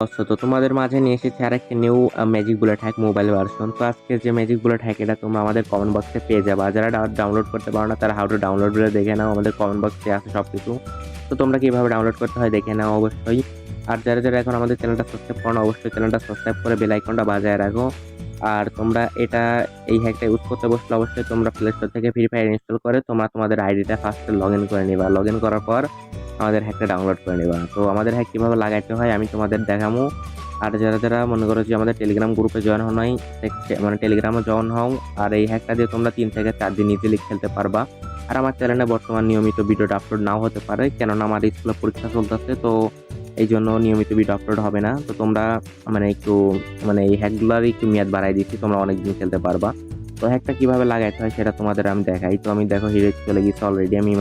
তো তোমাদের মাঝে নিয়ে এসেছি আর একটা new magic bullet hack mobile version. তো আজকে যে ম্যাজিক বুলেট হ্যাক এটা তোমরা আমাদের কমেন্ট বক্সে পেয়ে যাবে। আর যারা ডাউনলোড করতে পারো না তারা হাউ টু ডাউনলোড বলে দেখে নাও, আমাদের কমেন্ট বক্সে আছে সবকিছু। তো তোমরা কিভাবে ডাউনলোড করতে হয় দেখে নাও অবশ্যই। আর যারা যারা এখন আমাদের চ্যানেলটা সাবস্ক্রাইব করো না, অবশ্যই চ্যানেলটা সাবস্ক্রাইব করে বেল আইকনটা বাজায় রাখো। আর তোমরা এই হ্যাকটা ইউজ করতে বসলে অবশ্যই তোমরা প্লে স্টোর থেকে ফ্রি ফায়ার ইনস্টল করে তোমরা তোমাদের আইডিটা ফার্স্টে লগ ইন করে নিবা। লগ ইন করার পর আমাদের হ্যাকটা ডাউনলোড করে নিবা। তো আমাদের হ্যাক কিভাবে লাগাইতে হয় আমি তোমাদের দেখাবো। আর যারা যারা মনে করো যে আমাদের টেলিগ্রাম গ্রুপে জয়েন হও নাই, মানে টেলিগ্রামে জয়েন হও। আর এই হ্যাকটা দিয়ে তোমরা 3 থেকে 4 দিন ইজিলি খেলতে পারবা। আর আমার চ্যানেলে বর্তমান নিয়মিত ভিডিওটা আপলোড নাও হতে পারে, কেননা আমার স্কুলে পরীক্ষা চলতেছে। তো এই জন্য নিয়মিত ভিডিও আপলোড হবে না। তো তোমরা একটু এই হ্যাকগুলোর একটু মেয়াদ বাড়াই দিচ্ছি, তোমরা অনেকদিন খেলতে পারবা। তো হ্যাকটা কিভাবে লাগাইতে হয় সেটা তোমাদের আমি দেখাই। তো আমি দেখো হিরো চলে গেছি অলরেডি। আমি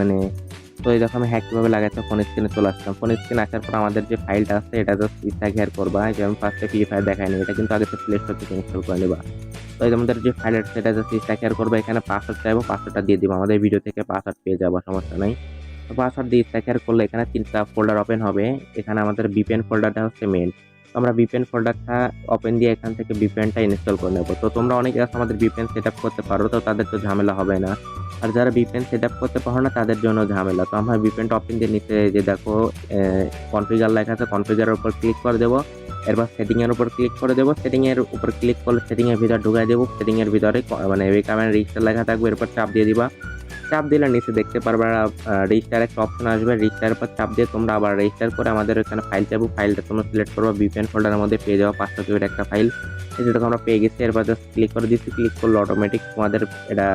তো এই দেখো আমি হ্যাক কিভাবে লাগাইতে ফোন স্ক্রিনে চলে আসলাম। ফোন স্ক্রিনে আসার পর আমাদের যে ফাইলটা আছে এটা জাস্ট ইচ্ছা হেয়ার করবা। যে আমি ফার্স্টে ফ্রি ফায়ার দেখাইনি, এটা কিন্তু আগে প্লে স্টোর থেকে ইনস্টল করে নিবা। তো এই যে আমাদের যে ফাইল আছে সেটা জাস্ট ইচ্ছা হেয়ার করবা। এখানে পাসওয়ার্ড চাইবো, পাসওয়ার্ডটা দিয়ে দিব। আমাদের ভিডিও থেকে পাসওয়ার্ড পেয়ে যাবো, সমস্যা নাই। তো পাসওয়ার্ড দিয়ে ইচ্ছা হেয়ার করলে এখানে 3টা ফোল্ডার ওপেন হবে। এখানে আমাদের বিপিএন ফোল্ডারটা হচ্ছে মেইন। তো আমরা বিপিএন ফোল্ডারটা ওপেন দিয়ে এখান থেকে বিপিএনটা ইনস্টল করে নেবো। তো তোমরা অনেকে আছে আমাদের বিপিএন সেট আপ করতে পারো, তো তাদের তো ঝামেলা হবে না। আর যারা ভিপিএন সেট আপ করতে পারো না তাদের জন্য ঝামেলা। তো আমরা ভিপিএনটা ওপেন দিয়ে নিচে যে দেখো কনফিগার লেখা আছে, কনফিগারের উপর ক্লিক করে দেবো। এরপর সেটিং এর উপর ক্লিক করে দেবো। সেটিং এর উপর ক্লিক করলে সেটিং এর ভিতরে ঢুকাই দেবো। সেটিং এর ভিতরে রিকমেন্ড রেজিস্টার লেখা থাকবে, এরপর চাপ দিয়ে দিবা। চাপ দিলে নিচে দেখতে পারবে রেজিস্টার একটা অপশন আসবে। রেজিস্টারের পর চাপ দিয়ে তোমরা আবার রেজিস্টার করে আমাদের এখানে ফাইল চাইবো। ফাইলটা তোমরা সিলেক্ট করবো, ভিপিএন ফোল্ডারের মধ্যে পেয়ে যাবো 500 কিলোর একটা ফাইল। যেটা আমরা পেয়ে গেছি। এরপর জাস্ট ক্লিক করে দিচ্ছি। ক্লিক করলে অটোমেটিক তোমাদের এটা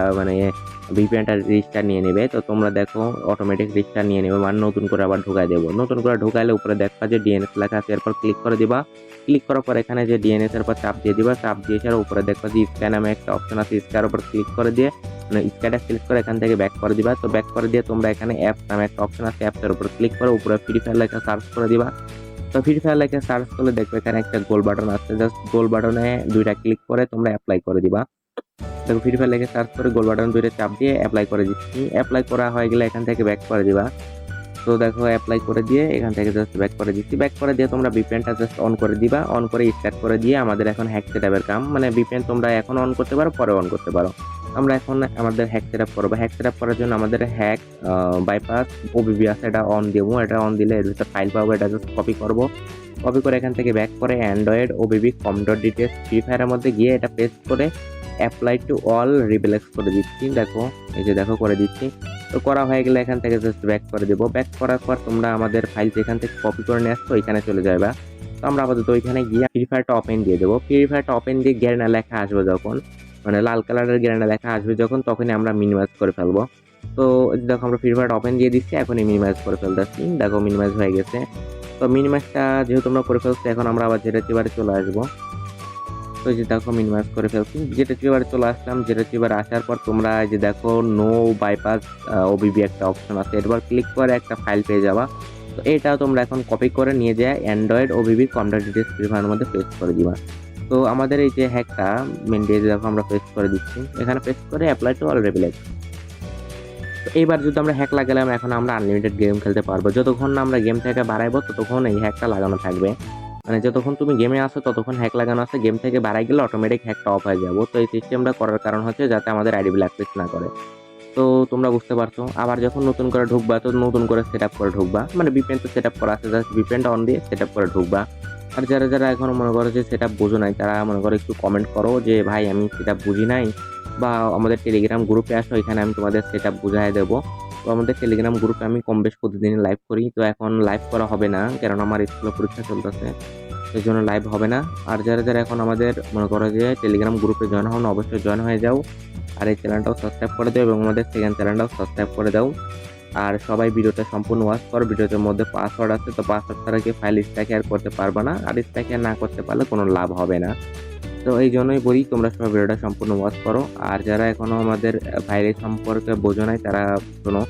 ভিপিএনটা রেজিস্টার নিয়ে নেবে। তো তোমরা দেখো অটোমেটিক রেজিস্টার নিয়ে নেবে, মানে নতুন করে আবার ঢুকাই দেবো। নতুন করে ঢুকাইলে উপরে দেখবা যে ডিএনএস লেখা আছে, এরপর ক্লিক করে দিবা। ক্লিক করার পর এখানে যে ডিএনএস এর পর চাপ দিয়ে দিবা। চাপ দিয়ে এসে উপরে দেখবা যে স্ক্যান নামে একটা অপশন আছে, স্ক্যানের উপর ক্লিক করে দিয়ে স্ক্যানটা সিলেক্ট করে এখান থেকে ব্যাক করে দিবা। তো ব্যাক করে দিয়ে তোমরা এখানে অ্যাপস নামে একটা অপশন আছে, অ্যাপসের উপর ক্লিক করে উপরে ফ্রি ফায়ার লেখা সার্চ করে দিবা। তো ফ্রি ফায়ার লেখা সার্চ করলে দেখবে এখানে একটা গোল বাটন আছে, জাস্ট গোল বাটনে 2টা ক্লিক করে তোমরা অ্যাপ্লাই করে দিবা। দেখো ফ্রি ফায়ার লেখা সার্চ করে গোল বাটন 2টা চাপ দিয়ে অ্যাপ্লাই করে দিচ্ছি। অ্যাপ্লাই করা হয়ে গেলে এখান থেকে ব্যাক করে দিবা। তো দেখো অ্যাপ্লাই করে দিয়ে এখান থেকে জাস্ট ব্যাক করে দিচ্ছি। ব্যাক করে দিয়ে তোমরা ভিপিএনটা জাস্ট অন করে দিবা। অন করে স্টার্ট করে দিয়ে আমাদের এখন হ্যাক সেটআপের কাম, ভিপিএন তোমরা এখন অন করতে পারো, পরে অন করতে পারো। আমরা এখন আমাদের হ্যাক সেটআপ করবো। হ্যাক সেটআপ করার জন্য আমাদের হ্যাক বাইপাস ওবিবি আছে, এটা অন দেবো। এটা অন দিলে এর ভিতরে ফাইল পাবো, এটা জাস্ট কপি করবো। কপি করে এখান থেকে ব্যাক করে Android OBB com dot details free ফায়ারের মধ্যে গিয়ে এটা পেস্ট করে অ্যাপ্লাই টু অল রিবেলেক্স করে দিচ্ছি। দেখো এই যে দেখো করে দিচ্ছি। তো করা হয়ে গেলে এখান থেকে জাস্ট ব্যাক করে দেবো। ব্যাক করার পর তোমরা আমাদের ফাইল যেখান থেকে কপি করে নিয়ে আসছো এখানে চলে যাবে। তো আমরা আপাতত ওইখানে গিয়ে ফ্রি ফায়ারটা ওপেন দিয়ে দেবো। ফ্রি ফায়ারটা ওপেন দিয়ে গ্যারেনা লেখা আসবে যখন, লাল কালারের গ্যারেনা লেখা আসবে যখন, তখনই আমরা মিনিমাইজ করে ফেলবো। তো দেখো আমরা ফ্রি ফায়ারটা ওপেন দিয়ে দিচ্ছি, এখনই মিনিমাইজ করে ফেলতেছি। দেখো মিনিমাইজ হয়ে গেছে। তো মিনিমাইজটা যেহেতু আমরা করে ফেলছি, এখন আমরা আবার যেটা চিবারে চলে আসবো। তো এই যে দেখো মিনিমাইজ করে ফেলছি, যেটা চিবারে চলে আসলাম। যেটা চিবারে আসার পর তোমরা এই যে দেখো নো বাইপাস ওবিবি একটা অপশন আছে, এরপর ক্লিক করে একটা ফাইল পেয়ে যাবা। তো এটাও তোমরা এখন কপি করে নিয়ে যায় Android OBB computer details free ফায়ারের মধ্যে পেস্ট করে দিবা। তো আমাদের এই যে হ্যাকটা মেন দিয়ে দেখো আমরা পেস্ট করে দিচ্ছি, এখানে পেস্ট করে অ্যাপ্লাই টু অল রিবেলেক্স। তো এইবার যদি আমরা হ্যাক লাগালাম, এখন আমরা আনলিমিটেড গেম খেলতে পারবো। যতক্ষণ না আমরা গেম থেকে বাড়াইবো ততক্ষণ এই হ্যাকটা লাগানো থাকবে। যতক্ষণ তুমি গেমে আসো ততক্ষণ হ্যাক লাগানো আছে, গেম থেকে বাড়াই গেলে অটোমেটিক হ্যাকটা অফ হয়ে যাবো। তো এই সিস্টেমটা করার কারণ হচ্ছে যাতে আমাদের আইডি ব্ল্যাকলিস্ট না করে। তো তোমরা বুঝতে পারছো। আবার যখন নতুন করে ঢুকবা তো নতুন করে সেট আপ করে ঢুকবা, ভিপিএন তো সেট আপ করা আছে, জাস্ট ভিপিএনটা অন দিয়ে সেট আপ করে ঢুকবা। আর যারা যারা এখন মনে করো যে সেট আপ বোঝো নাই, তারা মনে করো একটু কমেন্ট করো যে ভাই আমি সেট আপ বুঝি নাই, বা আমাদের টেলিগ্রাম গ্রুপে আসো, এখানে আমি তোমাদের সেট আপ বুঝাই দেবো। তো আমাদের টেলিগ্রাম গ্রুপে আমি কম বেশ প্রতিদিন লাইভ করি। তো এখন লাইভ করা হবে না, কারণ আমার স্কুলে পরীক্ষা চলতেছে, এই জন্য লাইভ হবে না। আর যারা যারা এখন আমাদের মনে করো যে টেলিগ্রাম গ্রুপে জয়েন হন, অবশ্যই জয়েন হয়ে যাও। আর এই চ্যানেলটাও সাবস্ক্রাইব করে দাও এবং আমাদের সেকেন্ড চ্যানেলটাও সাবস্ক্রাইব করে দাও। আর সবাই ভিডিওটা সম্পূর্ণ ওয়াচ করো। ভিডিওটার মধ্যে পাসওয়ার্ড আছে, তো পাসওয়ার্ড ছাড়া কি ফাইল স্ট্যাক করতে পারবে না, আর স্ট্যাক না করতে পারলে কোনো লাভ হবে না। তো এই জন্যই বলি তোমরা সবাই ভিডিওটা সম্পূর্ণ ওয়াচ করো। আর যারা এখনো আমাদের ফাইলের সম্পর্কে বোঝো নাই তারা শোনো,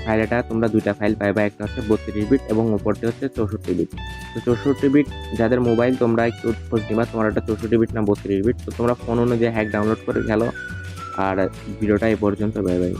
ফাইলটা তোমরা 2টা ফাইল পাইবা, একটা হচ্ছে 32 বিট এবং উপরটি হচ্ছে 64 বিট। তো 64 বিট যাদের মোবাইল, তোমরা একটু খোঁজ নিবা তোমার একটা 64 বিট না 32 বিট। তো তোমরা ফোন অনুযায়ী হ্যাক ডাউনলোড করে খেলো। আর ভিডিওটা এই পর্যন্ত, বাই বাই।